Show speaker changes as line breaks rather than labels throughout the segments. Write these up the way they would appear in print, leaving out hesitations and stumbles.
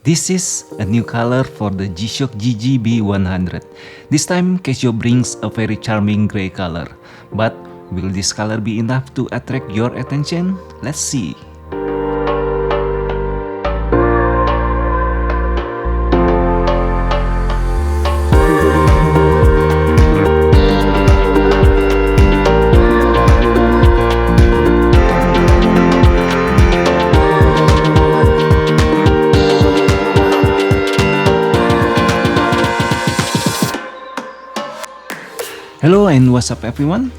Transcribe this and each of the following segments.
This is a new color for the G-Shock GGB100. This time Casio brings a very charming gray color. But will this color be enough to attract your attention? Let's see. Hello and what's up everyone?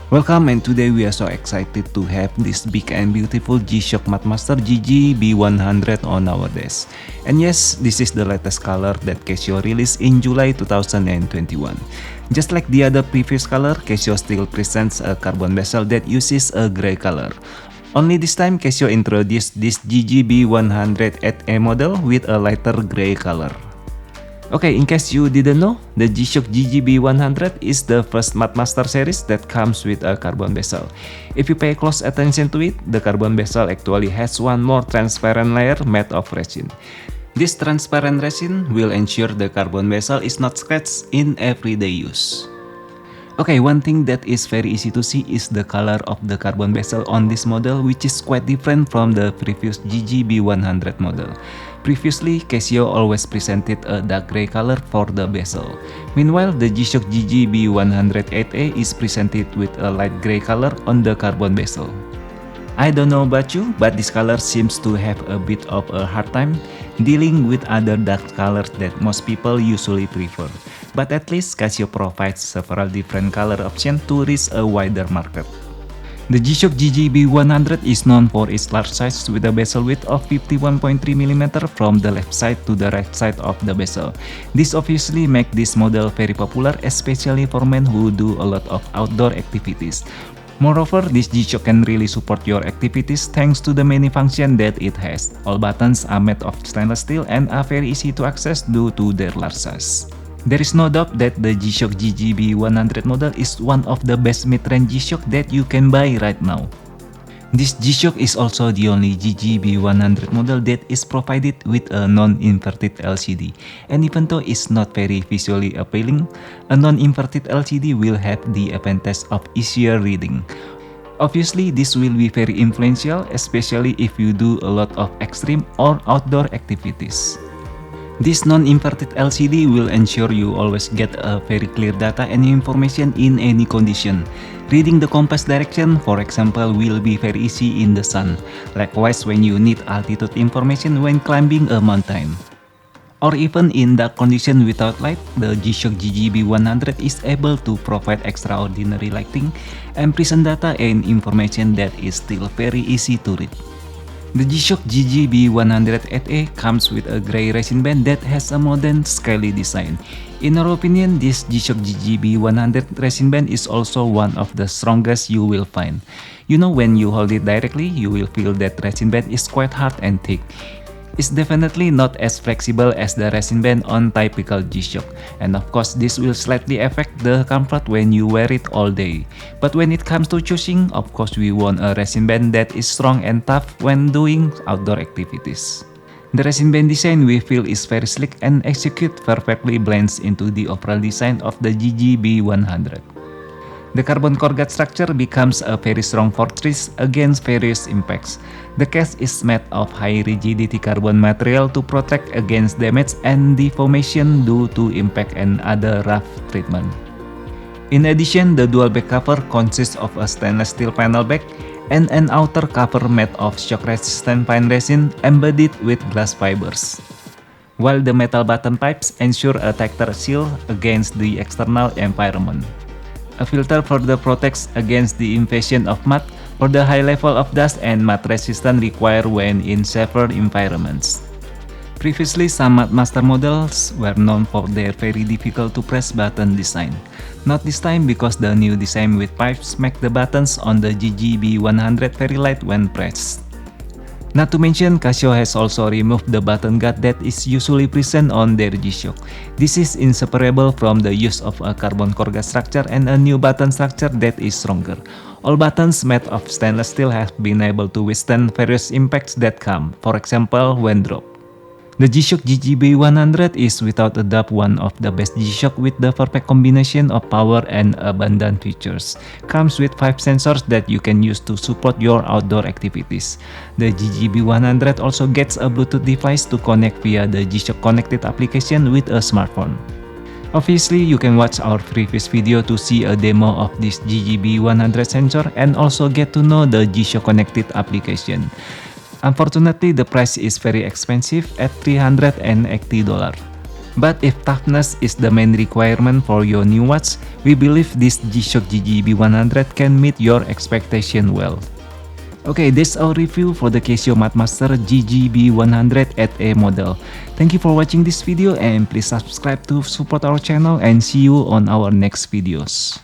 Welcome, and today we are so excited to have this big and beautiful G-Shock Master GGB100 on our desk. And yes, this is the latest color that Casio released in July 2021. Just like the other previous color, Casio still presents a carbon bezel that uses a gray color. Only this time Casio introduced this GGB100 8A model with a lighter gray color. Okay, in case you didn't know, the G-Shock GGB100 is the first Master series that comes with a carbon bezel. If you pay close attention to it, the carbon bezel actually has one more transparent layer made of resin. This transparent resin will ensure the carbon bezel is not scratched in everyday use. Okay, one thing that is very easy to see is the color of the carbon bezel on this model, which is quite different from the previous GGB100 model. Previously, Casio always presented a dark gray color for the bezel. Meanwhile, the G-Shock GGB108A is presented with a light gray color on the carbon bezel. I don't know about you, but this color seems to have a bit of a hard time dealing with other dark colors that most people usually prefer. But at least Casio provides several different color options to reach a wider market. The G-Shock GGB100 is known for its large size with a bezel width of 51.3mm from the left side to the right side of the bezel. This obviously makes this model very popular, especially for men who do a lot of outdoor activities. Moreover, this G-Shock can really support your activities thanks to the many functions that it has. All buttons are made of stainless steel and are very easy to access due to their large size. There is no doubt that the G-Shock GGB100 model is one of the best mid-range G-Shock that you can buy right now. This G-Shock is also the only GGB100 model that is provided with a non-inverted LCD. And even though it's not very visually appealing, a non-inverted LCD will have the advantage of easier reading. Obviously, this will be very influential, especially if you do a lot of extreme or outdoor activities. This non-inverted LCD will ensure you always get a very clear data and information in any condition. Reading the compass direction, for example, will be very easy in the sun. Likewise, when you need altitude information when climbing a mountain. Or even in dark condition without light, the G-Shock GGB100 is able to provide extraordinary lighting and present data and information that is still very easy to read. The G-Shock GGB108A comes with a gray resin band that has a modern, scaly design. In our opinion, this G-Shock GGB100 resin band is also one of the strongest you will find. You know, when you hold it directly, you will feel that resin band is quite hard and thick. It's definitely not as flexible as the resin band on typical G-Shock, and of course this will slightly affect the comfort when you wear it all day. But when it comes to choosing, of course we want a resin band that is strong and tough when doing outdoor activities. The resin band design we feel is very sleek and execute perfectly blends into the overall design of the GGB100. The carbon core guard structure becomes a very strong fortress against various impacts. The case is made of high rigidity carbon material to protect against damage and deformation due to impact and other rough treatment. In addition, the dual back cover consists of a stainless steel panel back and an outer cover made of shock-resistant fine resin embedded with glass fibers, while the metal button pipes ensure a tighter seal against the external environment. A filter further protects against the invasion of mud for the high level of dust and mud resistance required when in severe environments. Previously, some Master models were known for their very difficult to press button design. Not this time, because the new design with pipes make the buttons on the GGB100 very light when pressed. Not to mention, Casio has also removed the button guard that is usually present on their G-Shock. This is inseparable from the use of a carbon core guard structure and a new button structure that is stronger. All buttons made of stainless steel have been able to withstand various impacts that come, for example, when dropped. The G-Shock GGB100 is without a doubt one of the best G-Shock with the perfect combination of power and abundant features. Comes with 5 sensors that you can use to support your outdoor activities. The GGB100 also gets a Bluetooth device to connect via the G-Shock Connected application with a smartphone. Obviously, you can watch our previous video to see a demo of this GGB100 sensor and also get to know the G-Shock Connected application. Unfortunately, the price is very expensive at $380. But if toughness is the main requirement for your new watch, we believe this G-Shock GGB100 can meet your expectation well. Okay, that's our review for the Casio Mathmaster GGB100 8A model. Thank you for watching this video and please subscribe to support our channel and see you on our next videos.